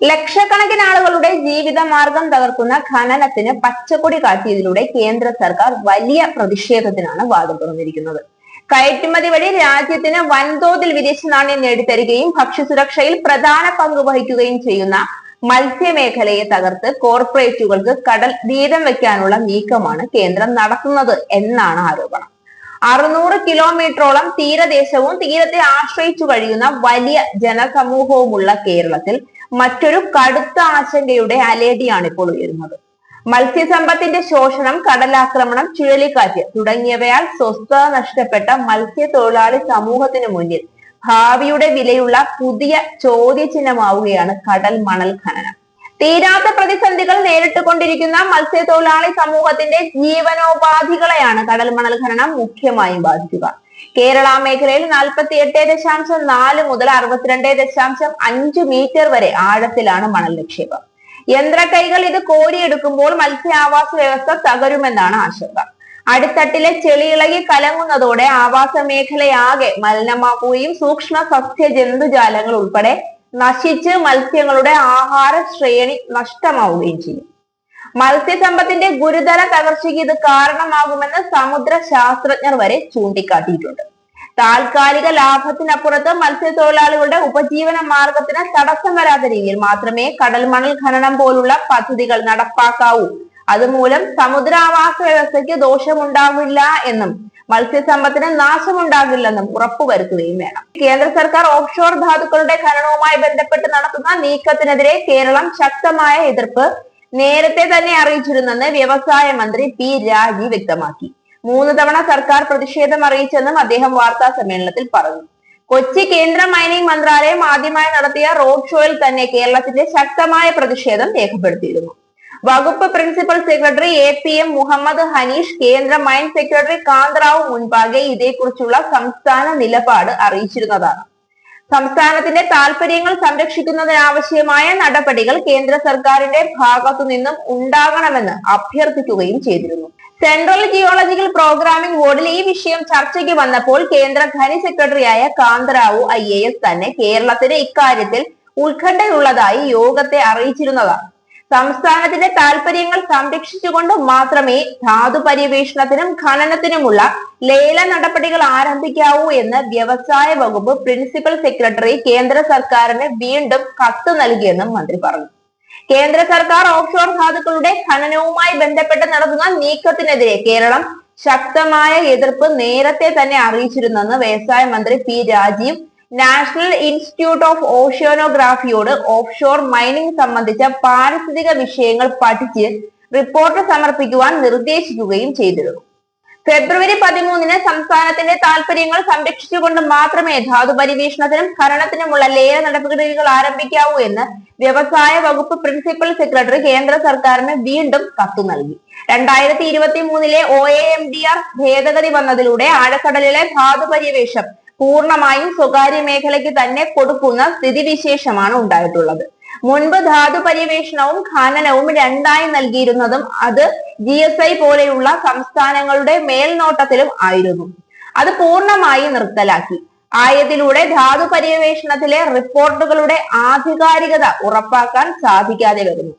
ലക്ഷക്കണക്കിന് ആളുകളുടെ ജീവിതമാർഗം തകർക്കുന്ന ഖനനത്തിന് പച്ചക്കൊടി കാട്ടിയതിലൂടെ കേന്ദ്ര സർക്കാർ വലിയ പ്രതിഷേധത്തിനാണ് വാതിൽ തുറന്നിരിക്കുന്നത്. കയറ്റുമതി വഴി രാജ്യത്തിന് വൻതോതിൽ വിദേശ നാണ്യം നേടിത്തരികയും ഭക്ഷ്യസുരക്ഷയിൽ പ്രധാന പങ്ക് വഹിക്കുകയും ചെയ്യുന്ന മത്സ്യമേഖലയെ തകർത്ത് കോർപ്പറേറ്റുകൾക്ക് കടൽ വീതം വെക്കാനുള്ള നീക്കമാണ് കേന്ദ്രം നടത്തുന്നത് എന്നാണ് ആരോപണം. 600 കിലോമീറ്ററോളം തീരദേശവും തീരത്തെ ആശ്രയിച്ചു കഴിയുന്ന വലിയ ജനസമൂഹവുമുള്ള കേരളത്തിൽ മറ്റൊരു കടുത്ത ആശങ്കയുടെ അലേടിയാണ് ഇപ്പോൾ ഉയരുന്നത്. മത്സ്യസമ്പത്തിന്റെ ശോഷണം, കടലാക്രമണം, ചുഴലിക്കാറ്റ് തുടങ്ങിയവയാൽ സ്വസ്ഥത നഷ്ടപ്പെട്ട മത്സ്യത്തൊഴിലാളി സമൂഹത്തിന് മുന്നിൽ ഭാവിയുടെ വിലയുള്ള പുതിയ ചോദ്യചിഹ്നമാവുകയാണ് കടൽ മണൽ ഖനനം. തീരാത്ത പ്രതിസന്ധികൾ നേരിട്ടുകൊണ്ടിരിക്കുന്ന മത്സ്യത്തൊഴിലാളി സമൂഹത്തിന്റെ ജീവനോപാധികളെയാണ് കടൽ മണൽ ഖനനം മുഖ്യമായും ബാധിക്കുക. കേരള മേഖലയിൽ 48.4 മുതൽ 62.5 മീറ്റർ വരെ ആഴത്തിലാണ് മണൽ നിക്ഷേപം. യന്ത്രക്കൈകൾ ഇത് കോരിയെടുക്കുമ്പോൾ മത്സ്യാവാസ വ്യവസ്ഥ തകരുമെന്നാണ് ആശങ്ക. അടിത്തട്ടിലെ ചെളിയിളകി കലങ്ങുന്നതോടെ ആവാസ മേഖലയാകെ മലിനമാക്കുകയും സൂക്ഷ്മ സസ്യ ജന്തുജാലങ്ങൾ ഉൾപ്പെടെ നശിച്ച് മത്സ്യങ്ങളുടെ ആഹാര ശ്രേണി നഷ്ടമാവുകയും ചെയ്യും. മത്സ്യസമ്പത്തിന്റെ ഗുരുതര തകർച്ചയ്ക്ക് ഇത് കാരണമാകുമെന്ന് സമുദ്ര ശാസ്ത്രജ്ഞർ വരെ ചൂണ്ടിക്കാട്ടിയിട്ടുണ്ട്. താൽക്കാലിക ലാഭത്തിനപ്പുറത്ത് മത്സ്യത്തൊഴിലാളികളുടെ ഉപജീവന മാർഗത്തിന് തടസ്സം വരാത്ത രീതിയിൽ മാത്രമേ കടൽ മണൽ ഖനനം പോലുള്ള പദ്ധതികൾ നടപ്പാക്കാവൂ. അതുമൂലം സമുദ്രാവാസ വ്യവസ്ഥയ്ക്ക് ദോഷമുണ്ടാവില്ല എന്നും മത്സ്യസമ്പത്തിന് നാശമുണ്ടാകില്ലെന്നും ഉറപ്പുവരുത്തുകയും വേണം. കേന്ദ്ര സർക്കാർ ഓഫ്ഷോർ ധാതുക്കളുടെ ഖനനവുമായി ബന്ധപ്പെട്ട് നടത്തുന്ന നീക്കത്തിനെതിരെ കേരളം ശക്തമായ എതിർപ്പ് നേരത്തെ തന്നെ അറിയിച്ചിരുന്നെന്ന് വ്യവസായ മന്ത്രി പി രാജീവ് വ്യക്തമാക്കി. 3 തവണ സർക്കാർ പ്രതിഷേധം അറിയിച്ചെന്നും അദ്ദേഹം വാർത്താ സമ്മേളനത്തിൽ പറഞ്ഞു. കൊച്ചി കേന്ദ്ര മൈനിംഗ് മന്ത്രാലയം ആദ്യമായി നടത്തിയ റോഡ് ഷോയിൽ തന്നെ കേരളത്തിന്റെ ശക്തമായ പ്രതിഷേധം രേഖപ്പെടുത്തിയിരുന്നു. വകുപ്പ് principal secretary APM Mohammed Hanish കേന്ദ്ര മൈൻ സെക്രട്ടറി കാന്തറാവു മുൻപാകെ ഇതേക്കുറിച്ചുള്ള സംസ്ഥാന നിലപാട് അറിയിച്ചിരുന്നതാണ്. സംസ്ഥാനത്തിന്റെ താൽപര്യങ്ങൾ സംരക്ഷിക്കുന്നതിനാവശ്യമായ നടപടികൾ കേന്ദ്ര സർക്കാരിന്റെ ഭാഗത്തു നിന്നും ഉണ്ടാകണമെന്ന് അഭ്യർത്ഥിക്കുകയും ചെയ്തിരുന്നു. സെൻട്രൽ ജിയോളജിക്കൽ പ്രോഗ്രാമിംഗ് ബോർഡിൽ ഈ വിഷയം ചർച്ചയ്ക്ക് വന്നപ്പോൾ കേന്ദ്ര ഖനി സെക്രട്ടറിയായ കാന്തറാവു IAS തന്നെ കേരളത്തിന് ഇക്കാര്യത്തിൽ ഉത്കണ്ഠയുള്ളതായി യോഗത്തെ അറിയിച്ചിരുന്നതാണ്. സംസ്ഥാനത്തിന്റെ താൽപര്യങ്ങൾ സംരക്ഷിച്ചുകൊണ്ട് മാത്രമേ ധാതു പര്യവേഷണത്തിനും ഖനനത്തിനുമുള്ള ലേല നടപടികൾ ആരംഭിക്കാവൂ എന്ന് വ്യവസായ വകുപ്പ് പ്രിൻസിപ്പൽ സെക്രട്ടറി കേന്ദ്ര സർക്കാരിന് വീണ്ടും കത്ത് നൽകിയെന്നും മന്ത്രി പറഞ്ഞു. കേന്ദ്ര സർക്കാർ ഓഫ്ഷോർ ധാതുക്കളുടെ ഖനനവുമായി ബന്ധപ്പെട്ട് നടത്തുന്ന നീക്കത്തിനെതിരെ കേരളം ശക്തമായ എതിർപ്പ് നേരത്തെ തന്നെ അറിയിച്ചിരുന്നെന്ന് വ്യവസായ മന്ത്രി P Rajeev National Institute of ഓഷ്യാനോഗ്രാഫിയോട് ഓഫ്ഷോർ മൈനിംഗ് സംബന്ധിച്ച പാരിസ്ഥിതിക വിഷയങ്ങൾ പഠിച്ച് റിപ്പോർട്ട് സമർപ്പിക്കുവാൻ നിർദ്ദേശിക്കുകയും ചെയ്തിരുന്നു. ഫെബ്രുവരി 13 സംസ്ഥാനത്തിന്റെ താൽപര്യങ്ങൾ സംരക്ഷിച്ചുകൊണ്ട് മാത്രമേ ധാതു പര്യവേഷണത്തിനും ഖനനത്തിനുമുള്ള ലേല നടപടികൾ ആരംഭിക്കാവൂ എന്ന് വ്യവസായ വകുപ്പ് പ്രിൻസിപ്പൽ സെക്രട്ടറി കേന്ദ്ര സർക്കാരിന് വീണ്ടും കത്തു നൽകി. 2023 OAMDR ഭേദഗതി വന്നതിലൂടെ ആഴക്കടലിലെ ധാതു പര്യവേഷണം പൂർണ്ണമായും സ്വകാര്യ മേഖലയ്ക്ക് തന്നെ കൊടുക്കുന്ന സ്ഥിതിവിശേഷമാണ് ഉണ്ടായിട്ടുള്ളത്. മുൻപ് ധാതു പര്യവേഷണവും ഖനനവും രണ്ടായി നൽകിയിരുന്നതും അത് GSI പോലെയുള്ള സംസ്ഥാനങ്ങളുടെ മേൽനോട്ടത്തിലും ആയിരുന്നു. അത് പൂർണ്ണമായി നിർത്തലാക്കി. ആയതിലൂടെ ധാതു പര്യവേഷണത്തിലെ റിപ്പോർട്ടുകളുടെ ആധികാരികത ഉറപ്പാക്കാൻ സാധിക്കാതെ വരുന്നു.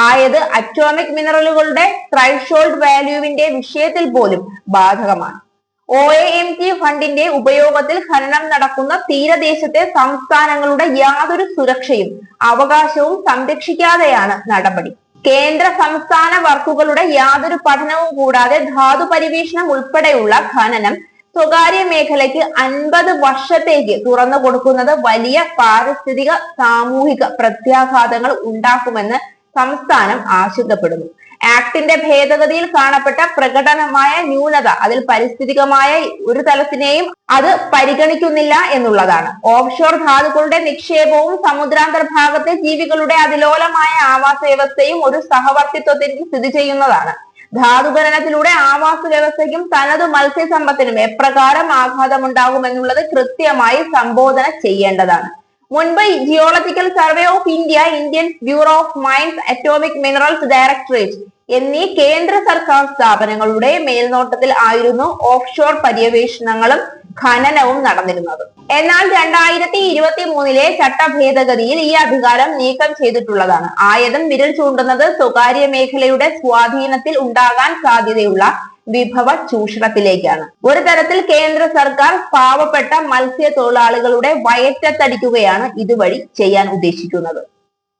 ആയത് അറ്റോമിക് മിനറലുകളുടെ ത്രൈഷോൾഡ് വാല്യൂവിന്റെ വിഷയത്തിൽ പോലും ബാധകമാണ്. OAMG ഫണ്ടിന്റെ ഉപയോഗത്തിൽ ഖനനം നടക്കുന്ന തീരദേശത്തെ സംസ്ഥാനങ്ങളുടെ യാതൊരു സുരക്ഷയും അവകാശവും സംരക്ഷിക്കാതെയാണ് നടപടി. കേന്ദ്ര സംസ്ഥാന വർക്കുകളുടെ യാതൊരു പഠനവും കൂടാതെ ധാതു പര്യവേഷണം ഉൾപ്പെടെയുള്ള ഖനനം സ്വകാര്യ മേഖലയ്ക്ക് 50 വർഷത്തേക്ക് തുറന്നു കൊടുക്കുന്നത് വലിയ പാരിസ്ഥിതിക സാമൂഹിക പ്രത്യാഘാതങ്ങൾ ഉണ്ടാക്കുമെന്ന് സംസ്ഥാനം ആശങ്കപ്പെടുന്നു. ആക്ടിന്റെ ഭേദഗതിയിൽ കാണപ്പെട്ട പ്രകടനമായ ന്യൂനത അതിൽ പരിസ്ഥിതികമായ ഒരു തലത്തിനെയും അത് പരിഗണിക്കുന്നില്ല എന്നുള്ളതാണ്. ഓഫ്ഷോർ ധാതുക്കളുടെ നിക്ഷേപവും സമുദ്രാന്തർഭാഗത്തെ ജീവികളുടെ അതിലോലമായ ആവാസ വ്യവസ്ഥയും ഒരു സഹവർത്തിത്വത്തിൽ സ്ഥിതി ചെയ്യുന്നതാണ്. ധാതുഖനനത്തിലൂടെ ആവാസ വ്യവസ്ഥയ്ക്കും തനതു മത്സ്യസമ്പത്തിനും എപ്രകാരം ആഘാതമുണ്ടാകുമെന്നുള്ളത് കൃത്യമായി സംബോധന ചെയ്യേണ്ടതാണ്. മുൻപ് Geological Survey of India, Indian Bureau of Mines, Atomic Minerals Directorate എന്നീ കേന്ദ്ര സർക്കാർ സ്ഥാപനങ്ങളുടെ മേൽനോട്ടത്തിൽ ആയിരുന്നു ഓഫ്ഷോർ പര്യവേഷണങ്ങളും ഖനനവും നടന്നിരുന്നത്. എന്നാൽ 2023 ചട്ട ഭേദഗതിയിൽ ഈ അധികാരം നീക്കം ചെയ്തിട്ടുള്ളതാണ്. ആയതും വിരൽ ചൂണ്ടുന്നത് സ്വകാര്യ മേഖലയുടെ സ്വാധീനത്തിൽ ഉണ്ടാകാൻ സാധ്യതയുള്ള വിഭവ ചൂഷണത്തിലേക്കാണ്. ഒരു തരത്തിൽ കേന്ദ്ര സർക്കാർ പാവപ്പെട്ട മത്സ്യത്തൊഴിലാളികളുടെ വയറ്റത്തടിക്കുകയാണ് ഇതുവഴി ചെയ്യാൻ ഉദ്ദേശിക്കുന്നത്.